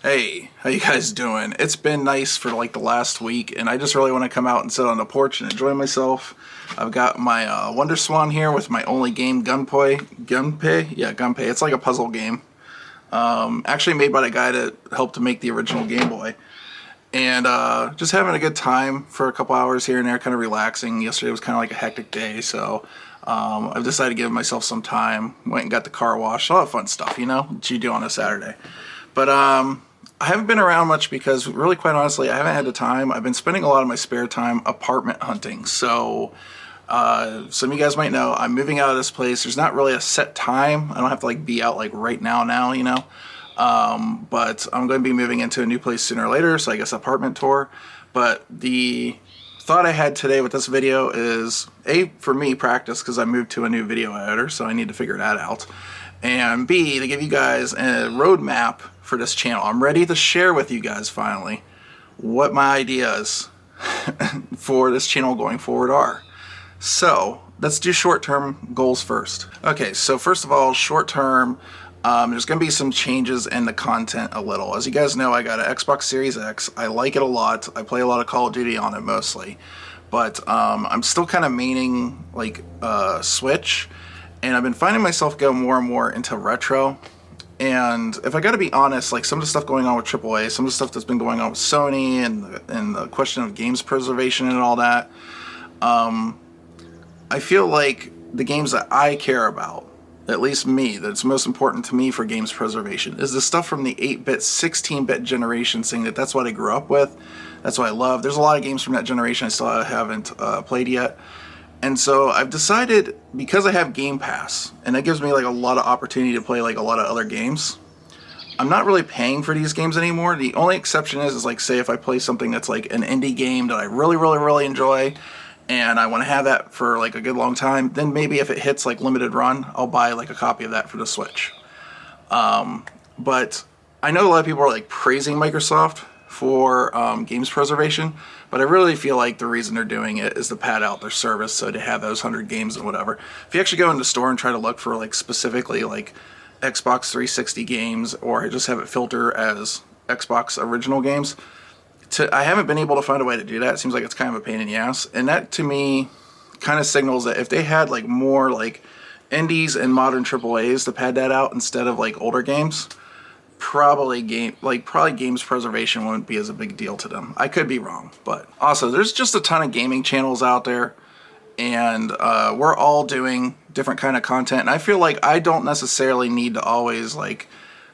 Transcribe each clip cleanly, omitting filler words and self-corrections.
Hey, how you guys doing? It's been nice for like the last week, and I just really want to come out and sit on the porch and enjoy myself. I've got my Wonder Swan here with my only game, Gunpei. Yeah, Gunpei. It's like a puzzle game. Actually made by the guy that helped to make the original Game Boy. And just having a good time for a couple hours here and there, kind of relaxing. Yesterday was kind of like a hectic day, so I've decided to give myself some time. Went and got the car washed. A lot of fun stuff, that you do on a Saturday. But I haven't been around much because, really, quite honestly, I haven't had the time. I've been spending a lot of my spare time apartment hunting. So some of you guys might know I'm moving out of this place. There's not really a set time. I don't have to like be out like right now. But I'm going to be moving into a new place sooner or later. So I guess apartment tour. But the thought I had today with this video is A, for me, practice, because I moved to a new video editor, so I need to figure that out. And B, to give you guys a roadmap for this channel. I'm ready to share with you guys finally what my ideas for this channel going forward are. So let's do short-term goals first. Okay, so first of all, short-term, there's going to be some changes in the content a little. As you guys know, I got an Xbox Series X. I like it a lot. I play a lot of Call of Duty on it mostly. But I'm still kind of maining like Switch. And I've been finding myself go more and more into retro. And if I got to be honest, like some of the stuff going on with AAA, some of the stuff that's been going on with Sony and the question of games preservation and all that, I feel like the games that I care about, at least me, that's most important to me for games preservation, is the stuff from the 8-bit, 16-bit generation, saying that that's what I grew up with, that's what I love. There's a lot of games from that generation I still haven't played yet. And so I've decided, because I have Game Pass, and that gives me like a lot of opportunity to play like a lot of other games, I'm not really paying for these games anymore. The only exception is like, say if I play something that's like an indie game that I really enjoy, and I want to have that for like a good long time, then maybe if it hits like limited run, I'll buy like a copy of that for the Switch. But I know a lot of people are like praising Microsoft for games preservation, but I really feel like the reason they're doing it is to pad out their service, so to have those 100 games and whatever. If you actually go into the store and try to look for like specifically like Xbox 360 games, or just have it filter as Xbox original games, I haven't been able to find a way to do that. It seems like it's kind of a pain in the ass, and that to me kind of signals that if they had like more like indies and modern AAAs to pad that out instead of like older games, probably games preservation wouldn't be as a big deal to them. I could be wrong, but also there's just a ton of gaming channels out there, and we're all doing different kind of content, and I feel like I don't necessarily need to always like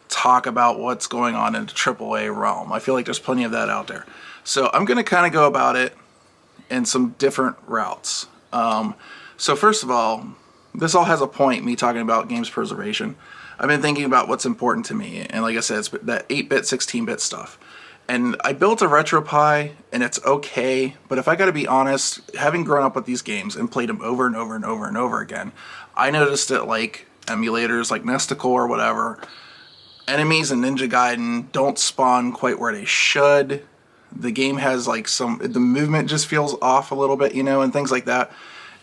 talk about what's going on in the AAA realm. I feel like there's plenty of that out there. So I'm going to kind of go about it in some different routes. So first of all, this all has a point, me talking about games preservation. I've been thinking about what's important to me, and like I said, it's that 8-bit, 16-bit stuff. And I built a RetroPie, and it's okay, but if I gotta be honest, having grown up with these games and played them over and over again, I noticed that like emulators like Nesticle or whatever, enemies in Ninja Gaiden don't spawn quite where they should. The game has like the movement just feels off a little bit, and things like that.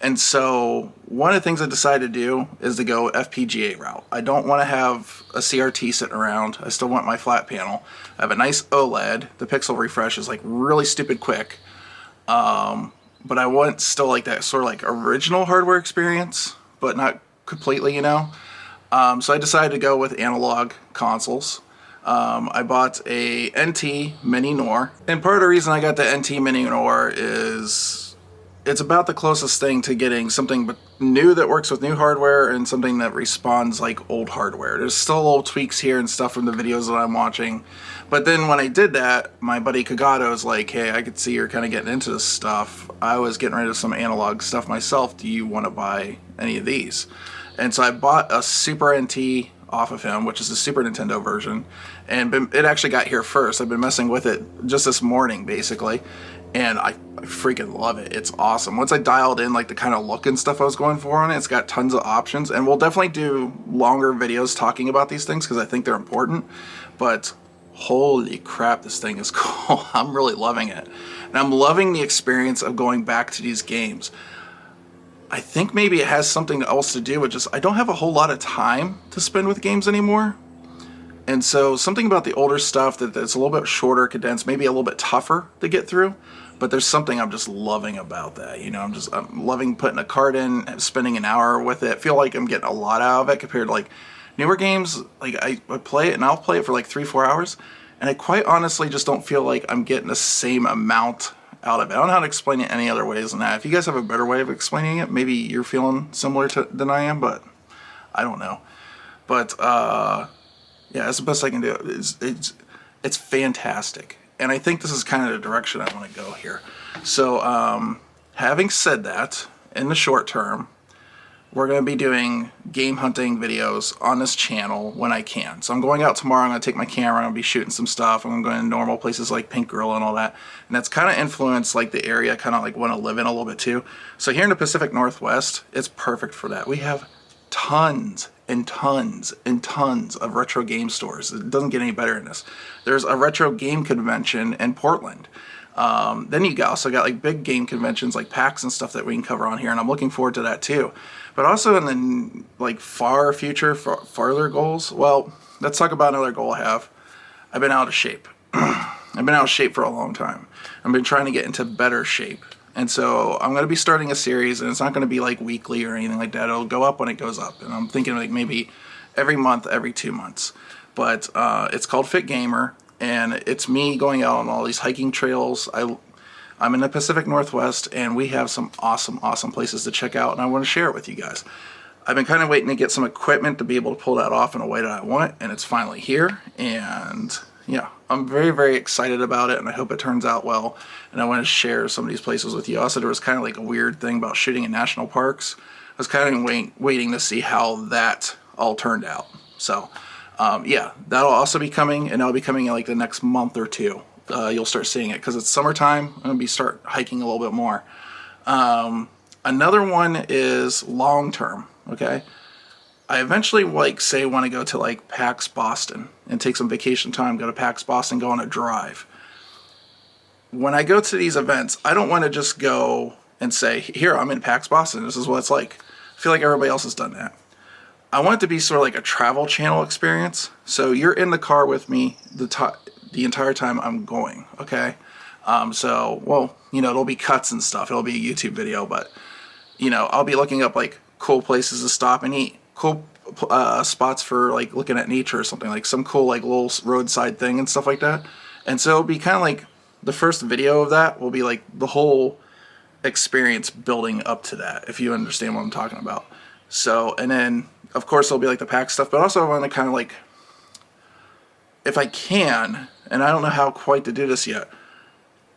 And so one of the things I decided to do is to go FPGA route. I don't want to have a CRT sitting around. I still want my flat panel. I have a nice OLED. The pixel refresh is like really stupid quick. But I want still like that sort of like original hardware experience, but not completely, So I decided to go with analog consoles. I bought a NT Mini NOR. And part of the reason I got the NT Mini NOR is it's about the closest thing to getting something new that works with new hardware and something that responds like old hardware. There's still little tweaks here and stuff from the videos that I'm watching. But then when I did that, my buddy Kagato was like, hey, I could see you're kind of getting into this stuff. I was getting rid of some analog stuff myself. Do you want to buy any of these? And so I bought a Super NT off of him, which is the Super Nintendo version. And it actually got here first. I've been messing with it just this morning, basically. And I freaking love it. It's awesome. Once I dialed in like the kind of look and stuff I was going for on it, it's got tons of options. And we'll definitely do longer videos talking about these things because I think they're important. But holy crap, this thing is cool. I'm really loving it. And I'm loving the experience of going back to these games. I think maybe it has something else to do with just I don't have a whole lot of time to spend with games anymore. And so something about the older stuff that's a little bit shorter, condensed, maybe a little bit tougher to get through. But there's something I'm just loving about that. I'm loving putting a card in, spending an hour with it. I feel like I'm getting a lot out of it compared to like newer games. Like I play it and I'll play it for like 3-4 hours. And I quite honestly just don't feel like I'm getting the same amount out of it. I don't know how to explain it any other ways than that. If you guys have a better way of explaining it, maybe you're feeling similar than I am, but I don't know. But yeah, that's the best I can do. It's fantastic. And I think this is kind of the direction I want to go here. So having said that, in the short term, we're going to be doing game hunting videos on this channel when I can. So I'm going out tomorrow. I'm going to take my camera. I'm going to be shooting some stuff. I'm going to normal places like Pink Gorilla and all that. And that's kind of influenced like the area I kind of like want to live in a little bit too. So here in the Pacific Northwest, it's perfect for that. We have tons and tons and tons of retro game stores. It doesn't get any better than this. There's a retro game convention in Portland. Then you also got like big game conventions like PAX and stuff that we can cover on here, and I'm looking forward to that too. But also in the like far future, farther goals, well, let's talk about another goal I have. I've been out of shape. I've been out of shape for a long time. I've been trying to get into better shape. And so I'm going to be starting a series, and it's not going to be like weekly or anything like that. It'll go up when it goes up. And I'm thinking like maybe every month, every 2 months. But it's called Fit Gamer, and it's me going out on all these hiking trails. I'm in the Pacific Northwest, and we have some awesome, awesome places to check out, and I want to share it with you guys. I've been kind of waiting to get some equipment to be able to pull that off in a way that I want, and it's finally here. And yeah, I'm very, very excited about it, and I hope it turns out well. And I want to share some of these places with you. Also, there was kind of like a weird thing about shooting in national parks. I was kind of waiting to see how that all turned out. So yeah, that'll also be coming, and that'll be coming in like the next month or two. You'll start seeing it because it's summertime. I'm going to start hiking a little bit more. Another one is long term. Okay. I eventually want to go to like PAX Boston and take some vacation time, go to PAX Boston, go on a drive. When I go to these events, I don't want to just go and say, here, I'm in PAX Boston. This is what it's like. I feel like everybody else has done that. I want it to be sort of like a travel channel experience. So you're in the car with me the entire time I'm going, okay? Well, it'll be cuts and stuff. It'll be a YouTube video, but, I'll be looking up, like, cool places to stop and eat, cool spots for, like, looking at nature or something, like some cool, like, little roadside thing and stuff like that. And so it'll be kind of like the first video of that will be, like, the whole experience building up to that, if you understand what I'm talking about. So, and then, of course, it'll be, like, the PAX stuff, but also I want to kind of, like, if I can, and I don't know how quite to do this yet,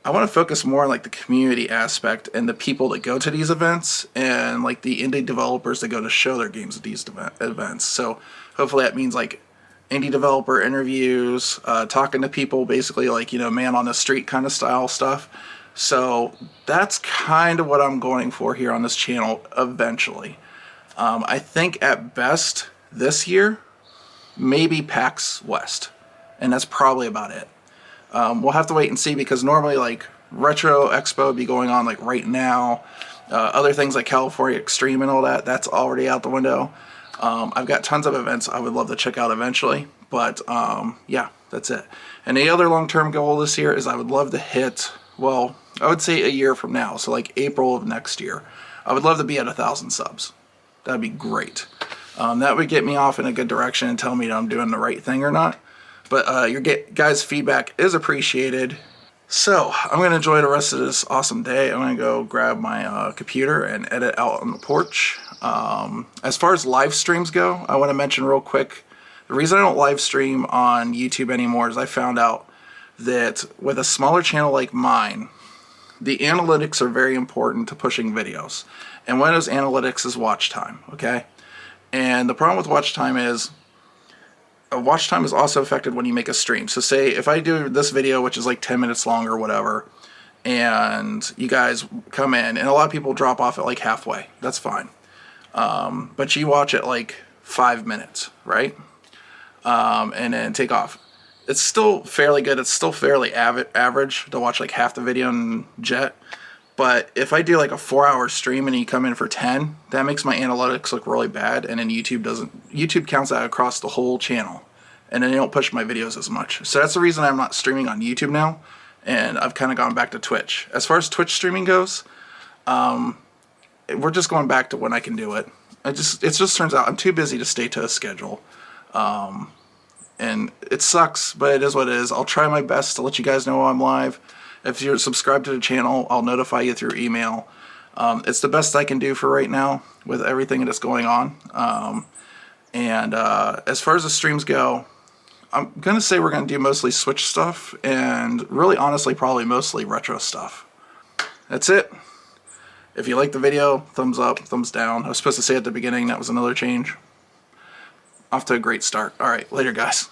I want to focus more on like the community aspect and the people that go to these events and like the indie developers that go to show their games at these events. So hopefully that means like indie developer interviews, talking to people, basically like, man on the street kind of style stuff. So that's kind of what I'm going for here on this channel eventually. I think at best this year, maybe PAX West. And that's probably about it. We'll have to wait and see because normally like Retro Expo would be going on like right now. Other things like California Extreme and all that, that's already out the window. I've got tons of events I would love to check out eventually. But yeah, that's it. And the other long-term goal this year is I would love to hit, well, I would say a year from now. So like April of next year. I would love to be at 1,000 subs. That'd be great. That would get me off in a good direction and tell me that I'm doing the right thing or not. But your guys' feedback is appreciated. So I'm going to enjoy the rest of this awesome day. I'm going to go grab my computer and edit out on the porch. As far as live streams go, I want to mention real quick, the reason I don't live stream on YouTube anymore is I found out that with a smaller channel like mine, the analytics are very important to pushing videos. And one of those analytics is watch time, okay? And the problem with watch time is watch time is also affected when you make a stream. So say if I do this video, which is like 10 minutes long or whatever, and you guys come in, and a lot of people drop off at like halfway. That's fine. But you watch it like 5 minutes, right? And then take off. It's still fairly good. It's still fairly average to watch like half the video in Jet. But if I do like a 4-hour stream and you come in for 10, that makes my analytics look really bad, and then YouTube counts that across the whole channel. and then they don't push my videos as much. So that's the reason I'm not streaming on YouTube now, and I've kind of gone back to Twitch. As far as Twitch streaming goes, we're just going back to when I can do it. It just turns out I'm too busy to stay to a schedule. And it sucks, but it is what it is. I'll try my best to let you guys know I'm live. If you're subscribed to the channel, I'll notify you through email. It's the best I can do for right now with everything that's going on. As far as the streams go, I'm going to say we're going to do mostly Switch stuff, and really honestly probably mostly retro stuff. That's it. If you like the video, thumbs up, thumbs down. I was supposed to say at the beginning that was another change. Off to a great start. All right, later guys.